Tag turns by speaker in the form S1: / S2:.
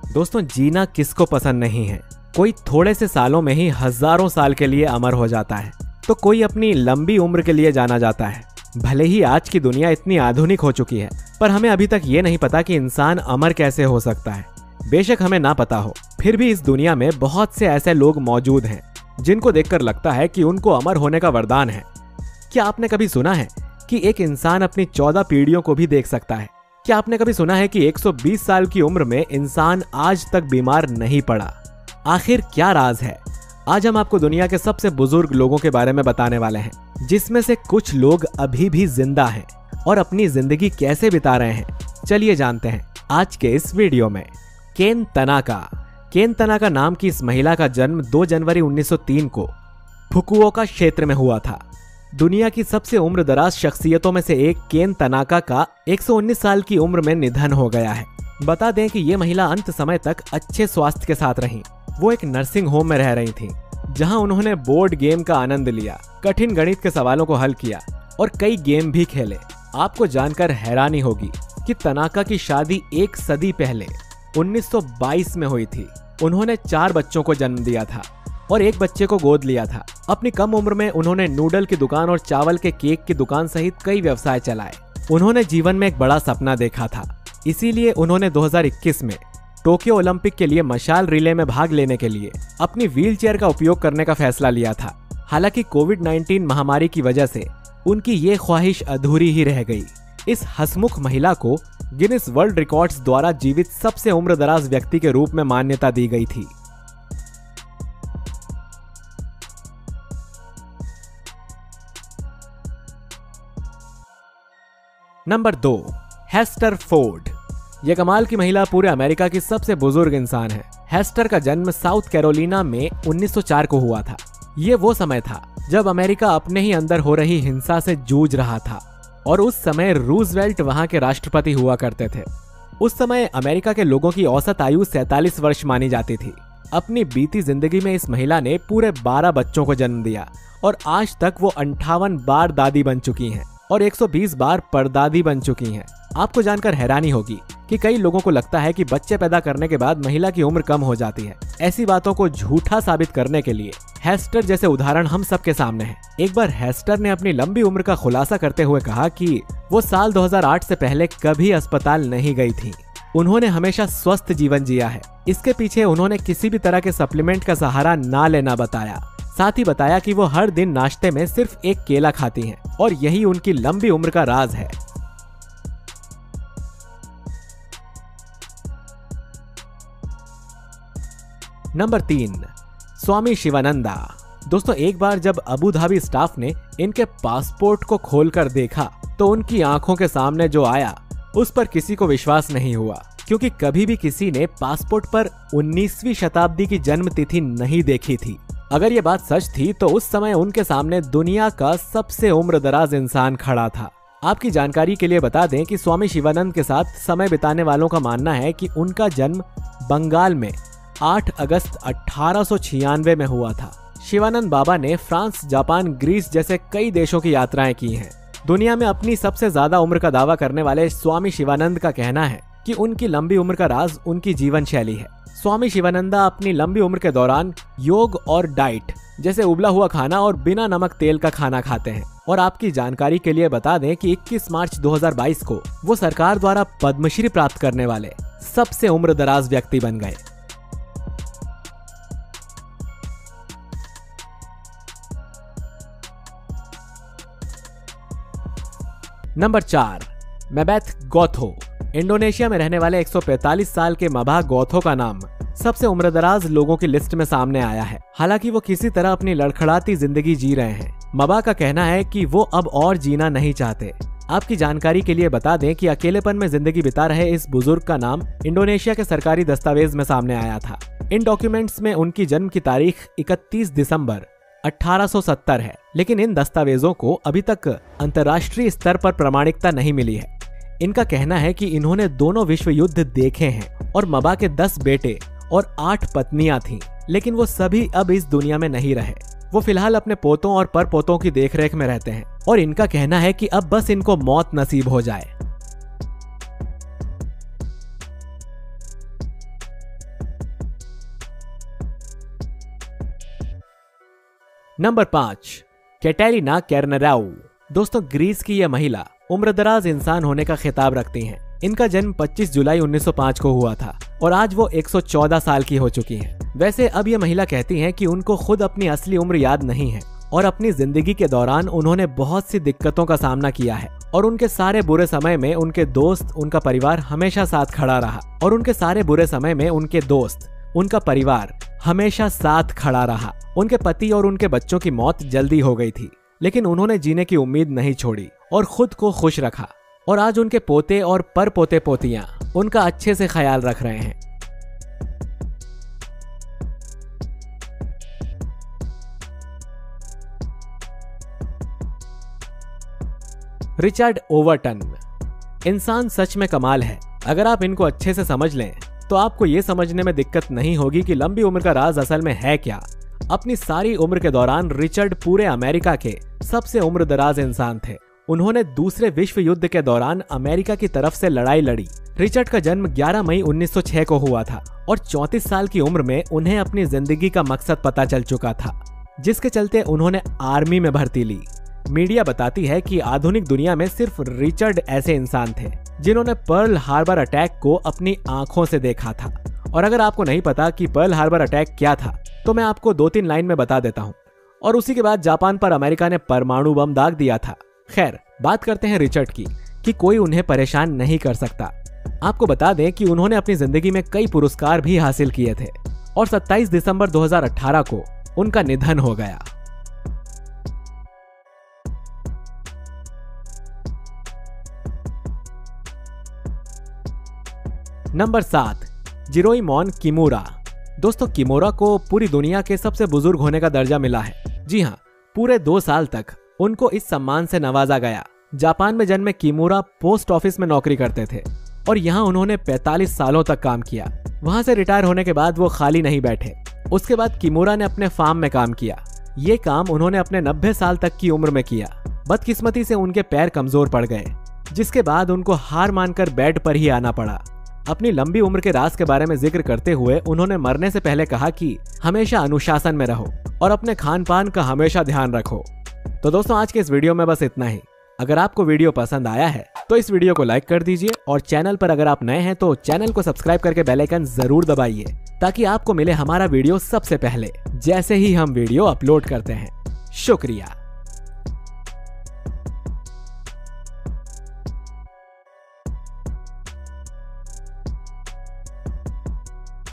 S1: दोस्तों, जीना किसको पसंद नहीं है। कोई थोड़े से सालों में ही हजारों साल के लिए अमर हो जाता है, तो कोई अपनी लंबी उम्र के लिए जाना जाता है। भले ही आज की दुनिया इतनी आधुनिक हो चुकी है, पर हमें अभी तक ये नहीं पता कि इंसान अमर कैसे हो सकता है। बेशक हमें ना पता हो, फिर भी इस दुनिया में बहुत से ऐसे लोग मौजूद हैं जिनको देखकर लगता है कि उनको अमर होने का वरदान है। क्या आपने कभी सुना है कि एक इंसान अपनी 14 पीढ़ियों को भी देख सकता है? क्या आपने कभी सुना है कि 120 साल की उम्र में इंसान आज तक बीमार नहीं पड़ा? आखिर क्या राज है? आज हम आपको दुनिया के सबसे बुजुर्ग लोगों के बारे में बताने वाले हैं, जिसमें से कुछ लोग अभी भी जिंदा हैं और अपनी जिंदगी कैसे बिता रहे हैं। चलिए जानते हैं आज के इस वीडियो में। केन तनाका। केन तनाका नाम की इस महिला का जन्म 2 जनवरी 1903 को फुकुओका क्षेत्र में हुआ था। दुनिया की सबसे उम्रदराज शख्सियतों में से एक केन तनाका का 119 साल की उम्र में निधन हो गया है। बता दें कि ये महिला अंत समय तक अच्छे स्वास्थ्य के साथ रहीं। वो एक नर्सिंग होम में रह रही थी, जहां उन्होंने बोर्ड गेम का आनंद लिया, कठिन गणित के सवालों को हल किया और कई गेम भी खेले। आपको जानकर हैरानी होगी कि तनाका की शादी 1 सदी पहले 1922 में हुई थी। उन्होंने 4 बच्चों को जन्म दिया था और 1 बच्चे को गोद लिया था। अपनी कम उम्र में उन्होंने नूडल की दुकान और चावल के केक की दुकान सहित कई व्यवसाय चलाए। उन्होंने जीवन में एक बड़ा सपना देखा था, इसीलिए उन्होंने 2021 में टोक्यो ओलंपिक के लिए मशाल रिले में भाग लेने के लिए अपनी व्हीलचेयर का उपयोग करने का फैसला लिया था। हालांकि कोविड-19 महामारी की वजह से उनकी ये ख्वाहिश अधूरी ही रह गई। इस हंसमुख महिला को गिनीज वर्ल्ड रिकॉर्ड्स द्वारा जीवित सबसे उम्रदराज व्यक्ति के रूप में मान्यता दी गई थी। Number 2, Hester Ford. यह कमाल की महिला पूरे अमेरिका की सबसे बुजुर्ग इंसान है। हेस्टर का जन्म साउथ कैरोलिना में 1904 को हुआ था। ये वो समय था जब अमेरिका अपने ही अंदर हो रही हिंसा से जूझ रहा था और उस समय रूजवेल्ट वहां के राष्ट्रपति हुआ करते थे। उस समय अमेरिका के लोगों की औसत आयु 47 वर्ष मानी जाती थी। अपनी बीती जिंदगी में इस महिला ने पूरे 12 बच्चों को जन्म दिया और आज तक वो 58 बार दादी बन चुकी हैं और 120 बार परदादी बन चुकी हैं। आपको जानकर हैरानी होगी कि कई लोगों को लगता है कि बच्चे पैदा करने के बाद महिला की उम्र कम हो जाती है। ऐसी बातों को झूठा साबित करने के लिए हेस्टर जैसे उदाहरण हम सबके सामने हैं। एक बार हेस्टर ने अपनी लंबी उम्र का खुलासा करते हुए कहा कि वो साल 2008 से पहले कभी अस्पताल नहीं गई थी। उन्होंने हमेशा स्वस्थ जीवन जिया है। इसके पीछे उन्होंने किसी भी तरह के सप्लीमेंट का सहारा ना लेना बताया। साथ ही बताया कि वो हर दिन नाश्ते में सिर्फ 1 केला खाती हैं और यही उनकी लंबी उम्र का राज है। नंबर 3, स्वामी शिवानंदा। दोस्तों, एक बार जब अबू धाबी स्टाफ ने इनके पासपोर्ट को खोलकर देखा तो उनकी आंखों के सामने जो आया उस पर किसी को विश्वास नहीं हुआ, क्योंकि कभी भी किसी ने पासपोर्ट पर 19वीं शताब्दी की जन्म तिथि नहीं देखी थी। अगर ये बात सच थी तो उस समय उनके सामने दुनिया का सबसे उम्रदराज इंसान खड़ा था। आपकी जानकारी के लिए बता दें कि स्वामी शिवानंद के साथ समय बिताने वालों का मानना है कि उनका जन्म बंगाल में 8 अगस्त 1896 में हुआ था। शिवानंद बाबा ने फ्रांस, जापान, ग्रीस जैसे कई देशों की यात्राएं की हैं। दुनिया में अपनी सबसे ज्यादा उम्र का दावा करने वाले स्वामी शिवानंद का कहना है कि उनकी लंबी उम्र का राज उनकी जीवन शैली है। स्वामी शिवानंदा अपनी लंबी उम्र के दौरान योग और डाइट जैसे उबला हुआ खाना और बिना नमक तेल का खाना खाते हैं। और आपकी जानकारी के लिए बता दें कि 21 मार्च 2022 को वो सरकार द्वारा पद्मश्री प्राप्त करने वाले सबसे उम्रदराज व्यक्ति बन गए। नंबर 4, मेबेथ गौथो। इंडोनेशिया में रहने वाले 145 साल के मबा गौथो का नाम सबसे उम्रदराज लोगों की लिस्ट में सामने आया है। हालांकि वो किसी तरह अपनी लड़खड़ाती जिंदगी जी रहे हैं। मबा का कहना है कि वो अब और जीना नहीं चाहते। आपकी जानकारी के लिए बता दें कि अकेलेपन में जिंदगी बिता रहे इस बुजुर्ग का नाम इंडोनेशिया के सरकारी दस्तावेज में सामने आया था। इन डॉक्यूमेंट्स में उनकी जन्म की तारीख 31 दिसंबर 1870 है, लेकिन इन दस्तावेजों को अभी तक अंतर्राष्ट्रीय स्तर पर प्रामाणिकता नहीं मिली है। इनका कहना है कि इन्होंने दोनों विश्व युद्ध देखे हैं और मबा के 10 बेटे और 8 पत्नियां थीं, लेकिन वो सभी अब इस दुनिया में नहीं रहे। वो फिलहाल अपने पोतों और परपोतों की देखरेख में रहते हैं और इनका कहना है कि अब बस इनको मौत नसीब हो जाए। नंबर 5, कैटरीना कैरनराउ। दोस्तों, ग्रीस की यह महिला उम्रदराज इंसान होने का खिताब रखती हैं। इनका जन्म 25 जुलाई 1905 को हुआ था और आज वो 114 साल की हो चुकी हैं। वैसे अब ये महिला कहती हैं कि उनको खुद अपनी असली उम्र याद नहीं है और अपनी जिंदगी के दौरान उन्होंने बहुत सी दिक्कतों का सामना किया है और उनके सारे बुरे समय में उनके दोस्त, उनका परिवार हमेशा साथ खड़ा रहा और उनके सारे बुरे समय में उनके दोस्त, उनका परिवार हमेशा साथ खड़ा रहा। उनके पति और उनके बच्चों की मौत जल्दी हो गई थी, लेकिन उन्होंने जीने की उम्मीद नहीं छोड़ी और खुद को खुश रखा और आज उनके पोते और पर पोते पोतियां उनका अच्छे से ख्याल रख रहे हैं। Richard Overton. इंसान सच में कमाल है। अगर आप इनको अच्छे से समझ लें तो आपको ये समझने में दिक्कत नहीं होगी कि लंबी उम्र का राज असल में है क्या। अपनी सारी उम्र के दौरान रिचर्ड पूरे अमेरिका के सबसे उम्रदराज इंसान थे। उन्होंने दूसरे विश्व युद्ध के दौरान अमेरिका की तरफ से लड़ाई लड़ी। रिचर्ड का जन्म 11 मई 1906 को हुआ था और 34 साल की उम्र में उन्हें अपनी जिंदगी का मकसद पता चल चुका था, जिसके चलते उन्होंने आर्मी में भर्ती ली। मीडिया बताती है कि आधुनिक दुनिया में सिर्फ रिचर्ड ऐसे इंसान थे जिन्होंने पर्ल हार्बर अटैक को अपनी आंखों से देखा था। और अगर आपको नहीं पता कि पर्ल हार्बर अटैक क्या था तो मैं आपको 2-3 लाइन में बता देता हूँ। और उसी के बाद जापान पर अमेरिका ने परमाणु बम दाग दिया था। खैर, बात करते हैं रिचर्ड की कि कोई उन्हें परेशान नहीं कर सकता। आपको बता दें कि उन्होंने अपनी जिंदगी में कई पुरस्कार भी हासिल किए थे और 27 दिसंबर 2018 को उनका निधन हो गया। Number 7, Jiroemon Kimura. दोस्तों, किमुरा को पूरी दुनिया के सबसे बुजुर्ग होने का दर्जा मिला है। जी हाँ, पूरे 2 साल तक उनको इस सम्मान से नवाजा गया। जापान में जन्मे किमुरा पोस्ट ऑफिस में नौकरी करते थे और यहाँ उन्होंने 45 सालों तक काम किया। वहां से रिटायर होने के बाद वो खाली नहीं बैठे। उसके बाद किमुरा ने अपने फार्म में काम किया। ये काम उन्होंने अपने 90 साल तक की उम्र में किया। बदकिस्मती से उनके पैर कमजोर पड़ गए, जिसके बाद उनको हार मानकर बेड पर ही आना पड़ा। अपनी लंबी उम्र के राज के बारे में जिक्र करते हुए उन्होंने मरने से पहले कहा कि हमेशा अनुशासन में रहो और अपने खान पान का हमेशा ध्यान रखो। तो दोस्तों, आज के इस वीडियो में बस इतना ही। अगर आपको वीडियो पसंद आया है तो इस वीडियो को लाइक कर दीजिए और चैनल पर अगर आप नए हैं तो चैनल को सब्सक्राइब करके बेल आइकन जरूर दबाइए ताकि आपको मिले हमारा वीडियो सबसे पहले जैसे ही हम वीडियो अपलोड करते हैं। शुक्रिया।